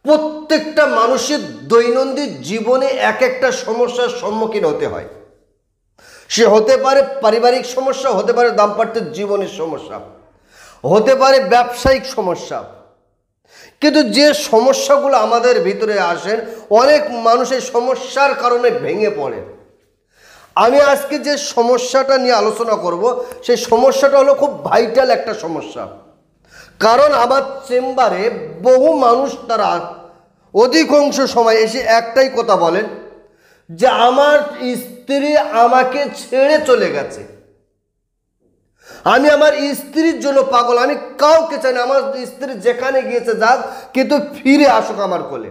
প্রত্যেকটা মানুষের দৈনন্দিন জীবনে এক একটা সমস্যার সম্মুখীন হতে হয়। সে হতে পারে পারিবারিক সমস্যা, হতে পারে দাম্পত্য জীবনের সমস্যা, হতে পারে ব্যবসায়িক সমস্যা। কিন্তু যে সমস্যাগুলো আমাদের ভিতরে আসেন, অনেক মানুষের সমস্যার কারণে ভেঙে পড়ে। আমি আজকে যে সমস্যাটা নিয়ে আলোচনা করব, সেই সমস্যাটা হলো খুব ভাইটাল একটা সমস্যা। কারণ আমার চেম্বারে বহু মানুষ তারা অধিকাংশ সময় এসে একটাই কথা বলেন যে আমার স্ত্রী আমাকে ছেড়ে চলে গেছে, আমি আমার স্ত্রীর জন্য পাগল, আমি কাউকে চাই না, আমার স্ত্রী যেখানে গিয়েছে যাক, কিন্তু ফিরে আসুক আমার কোলে।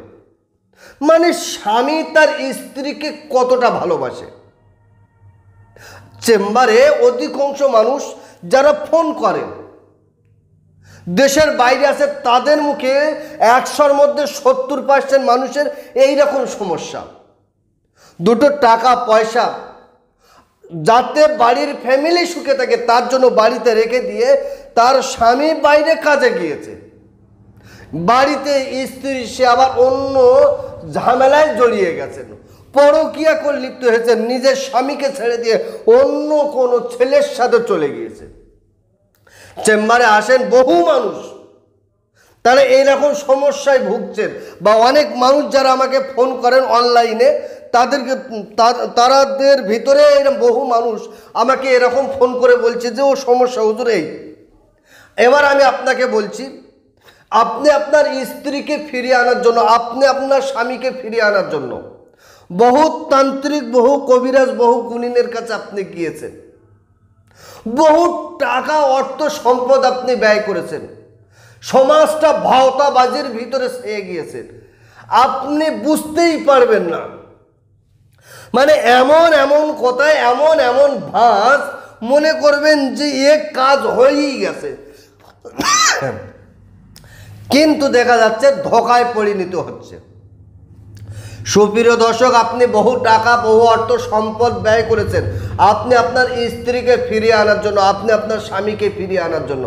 মানে স্বামী তার স্ত্রীকে কতটা ভালোবাসে। চেম্বারে অধিকাংশ মানুষ যারা ফোন করেন, দেশের বাইরে আছে, তাদের মুখে 100-র মধ্যে 70% মানুষের এই রকম সমস্যা। দুটো টাকা পয়সা যাতে বাড়ির ফ্যামিলি সুখে থাকে তার জন্য বাড়িতে রেখে দিয়ে তার স্বামী বাইরে কাজে গিয়েছে, বাড়িতে স্ত্রী সে আবার অন্য ঝামেলায় জড়িয়ে গেছেন, পরকীয়া করে লিপ্ত হয়েছে, নিজের স্বামীকে ছেড়ে দিয়ে অন্য কোনো ছেলের সাথে চলে গিয়েছে। চেম্বারে আসেন বহু মানুষ, তারা এইরকম সমস্যায় ভুগছেন। বা অনেক মানুষ যারা আমাকে ফোন করেন অনলাইনে, তাদের ভিতরে এরকম বহু মানুষ আমাকে এরকম ফোন করে বলছে যে ও সমস্যা হুজুর এই। এবার আমি আপনাকে বলছি, আপনি আপনার স্ত্রীকে ফিরিয়ে আনার জন্য, আপনি আপনার স্বামীকে ফিরিয়ে আনার জন্য বহু তান্ত্রিক, বহু কবিরাজ, বহু গুণিনের কাছে আপনি গিয়েছেন, বহু টাকা অর্থ সম্পদ আপনি ব্যয় করেছেন, সমাজটা ভাওতাবাজির ভিতরে ছেয়ে গিয়েছেন, আপনি বুঝতেই পারবেন না। মানে এমন এমন কথায়, এমন এমন ভাঁজ, মনে করবেন যে এ কাজ হয়েই গেছে, কিন্তু দেখা যাচ্ছে ধোঁকায় পরিণত হচ্ছে। সুপ্রিয় দর্শক, আপনি বহু টাকা, বহু অর্থ সম্পদ ব্যয় করেছেন আপনি আপনার স্ত্রীকে ফিরিয়ে আনার জন্য, আপনি আপনার স্বামীকে ফিরিয়ে আনার জন্য।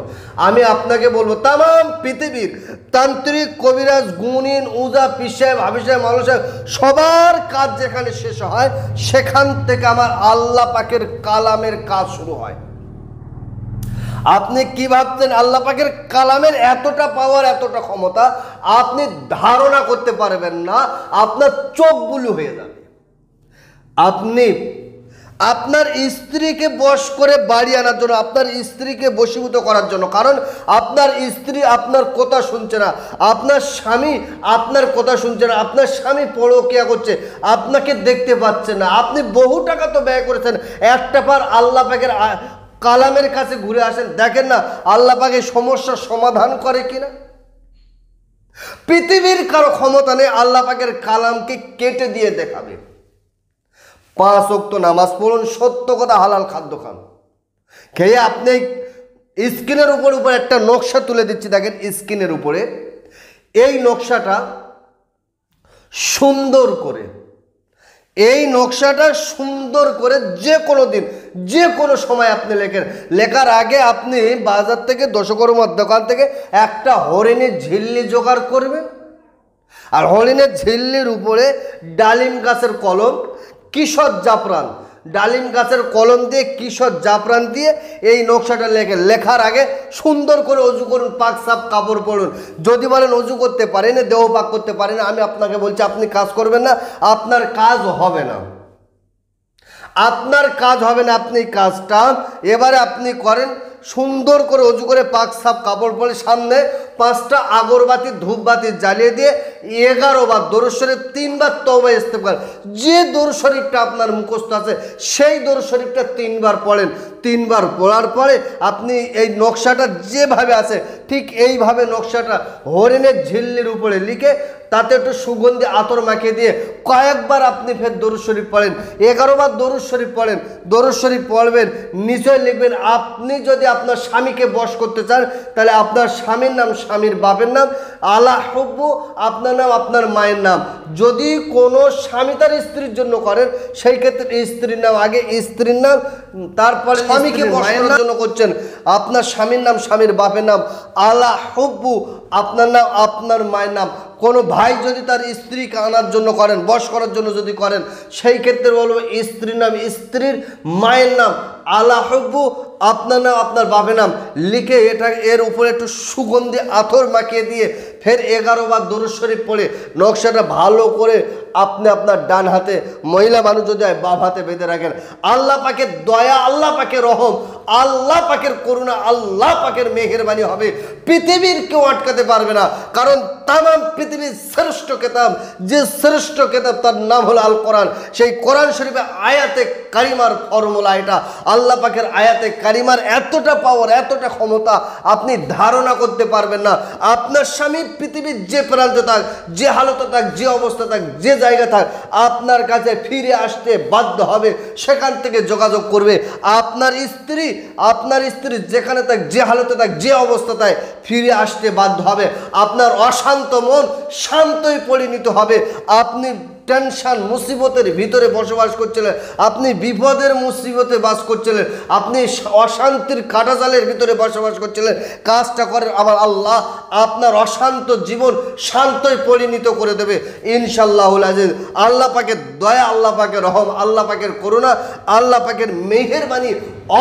আমি আপনাকে বলবো, তামাম পৃথিবীর তান্ত্রিক, কবিরাজ, গুণিন, উজা, পীর সাহেব, হাফেজ সাহেব, মাওলানা সাহেব, সবার কাজ যেখানে শেষ হয়, সেখান থেকে আমার আল্লাহ পাকের কালামের কাজ শুরু হয়। আপনি কি ভাবছেন আল্লাহ পাকের কালামের এতটা পাওয়ার, এতটা ক্ষমতা আপনি ধারণা করতে পারবেন না, আপনার চোখ বুলু হয়ে যাবে। আপনি আপনার স্ত্রীকে বশ করে বাড়ি আনার জন্য, আপনার স্ত্রীকে বশীভূত করার জন্য, কারণ আপনার স্ত্রী আপনার কথা শুনছে না, আপনার স্বামী আপনার কথা শুনছে না, আপনার স্বামী পরকীয়া করছে, আপনাকে দেখতে পাচ্ছে না, আপনি বহু টাকা তো ব্যয় করেছেন, একটা বার আল্লাহ পাকের কালামের কাছে ঘুরে আসেন, দেখেন না আল্লাহ পাক এই সমস্যার সমাধান করে কিনা। পৃথিবীর কারো ক্ষমতা নেই আল্লাহ পাকের কালামকে কেটে দিয়ে দেখাবে। 5 ওয়াক্ত নামাজ পড়ুন, সত্য কথা হালাল খাদ্য খান, খেয়ে আপনি স্ক্রিনের উপর একটা নকশা তুলে দিচ্ছি, দেখেন স্ক্রিনের উপরে এই নকশাটা সুন্দর করে, এই নকশাটা সুন্দর করে যে কোনো দিন, যে কোনো সময় আপনি লেখেন। লেখার আগে আপনি বাজার থেকে, দশকর্মার দোকান থেকে একটা হরিণের ঝিল্লি জোগাড় করবেন, আর হরিণের ঝিল্লির উপরে ডালিম গাছের কলম, কিশোর জাফরান, ডালিম গাছের কলম দিয়ে, কিশোর জাফরান দিয়ে এই নকশাটা লেখেন। লেখার আগে সুন্দর করে অজু করুন, পাক সাপ কাপড় পরুন। যদি বলেন অজু করতে পারেন, দেহ পাক করতে পারেন, আমি আপনাকে বলছি আপনি কাজ করবেন না, আপনার কাজ হবে না, আপনার কাজ হবে না। আপনি কাজটা এবারে আপনি করেন, সুন্দর করে অজু করে পাক সাপ কাপড় পরে সামনে 5টা আগরবাতি, ধূপবাতি জ্বালিয়ে দিয়ে 11 বার দরুদ শরীফ, 3 বার তওবা ইস্তেগফার, যে দরুদ শরীফটা আপনার মুখস্থ আছে সেই দরুদ শরীফটা 3 বার পড়েন। 3 বার পড়ার পরে আপনি এই নকশাটা যেভাবে আছে ঠিক এইভাবে নকশাটা হরিণের ঝিল্লির উপরে লিখে তাতে একটু সুগন্ধি আতর মাখিয়ে দিয়ে কয়েকবার আপনি ফের দরুদ শরীফ পড়েন, 11 বার দরুদ শরীফ পড়েন। দরুদ শরীফ পড়বেন, নিচে লিখবেন আপনি যদি আপনার স্বামীকে বশ করতে চান তাহলে আপনার স্বামীর নাম, স্বামীর বাপের নাম, আলা হুব্বু আপনার নাম, আপনার মায়ের নাম। যদি কোনো স্বামী তার স্ত্রীর জন্য করেন সেই ক্ষেত্রে স্ত্রীর নাম আগে, স্ত্রীর নাম, তারপরে স্বামীকে বশ করার জন্য করছেন আপনার স্বামীর নাম, স্বামীর বাপের নাম, আলা হুব্বু আপনার নাম, আপনার মায়ের নাম। কোনো ভাই যদি তার স্ত্রীকে আনার জন্য করেন, বশ করার জন্য যদি করেন, সেই ক্ষেত্রে বলবো স্ত্রীর নাম, স্ত্রীর মায়ের নাম আলা হব্বু, আপনার নাম, আপনার বাপের নাম লিখে এটা এর উপরে একটু সুগন্ধি আতর মাখিয়ে দিয়ে ফের 11 বার দরুদ শরীফ পড়ে নকশাটা ভালো করে আপনি আপনার ডান হাতে, মহিলা মানুষ যদি হয় বাম হাতে বেঁধে রাখেন। আল্লাহ পাকের দয়া, আল্লাহ পাকের রহম, আল্লাহ পাকের করুণা, আল্লাহ পাকের মেহেরবানি হবে, পৃথিবীর কেউ আটকাতে পারবে না। কারণ তামাম পৃথিবীর শ্রেষ্ঠ কিতাব, যে শ্রেষ্ঠ কিতাব তার নাম হলো আল কোরআন। সেই কোরআন শরীফে আয়াতে কারিমার ফর্মুলা এটা। আল্লাহ পাকের আয়াতে কারিমার এতটা পাওয়ার, এতটা ক্ষমতা আপনি ধারণা করতে পারবেন না। আপনার স্বামী পৃথিবীর যে প্রান্তে থাক, যে হালতে থাক, যে অবস্থা থাক, যে জায়গা থাক, আপনার কাছে ফিরে আসতে বাধ্য হবে, সেখান থেকে যোগাযোগ করবে। আপনার স্ত্রী যেখানে থাক, যে হালতে থাক, যে অবস্থা থাক, ফিরে আসতে বাধ্য হবে। আপনার অশান্ত মন শান্তই পরিণত হবে। আপনি টেনশন মুসিবতের ভিতরে বসবাস করছিলেন, আপনি বিপদের মুসিবতে বাস করছিলেন, আপনি অশান্তির কাঁটাজালের ভিতরে বসবাস করছিলেন, কাজটা করেন আমার আল্লাহ আপনার অশান্ত জীবন শান্তই পরিণত করে দেবে ইনশাআল্লাহুল আজিজ। আল্লাহ পাকের দয়া, আল্লাহ পাকের রহম, আল্লাহ পাকের করুণা, আল্লাহ পাকের মেহেরবানি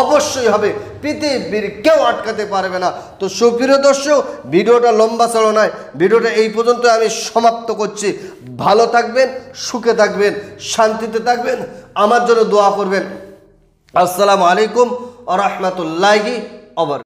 অবশ্যই হবে, পৃথিবীর কেউ আটকাতে পারবে না। তো সুপ্রিয় দর্শক, ভিডিওটা লম্বা চড়ো নয়, ভিডিওটা এই পর্যন্ত আমি সমাপ্ত করছি। ভালো থাকবেন, সুখে থাকবেন, শান্তিতে থাকবেন, আমার জন্য দোয়া করবেন। আসসালামু আলাইকুম ওয়া রাহমাতুল্লাহি ওয়া বারাকাতুহু।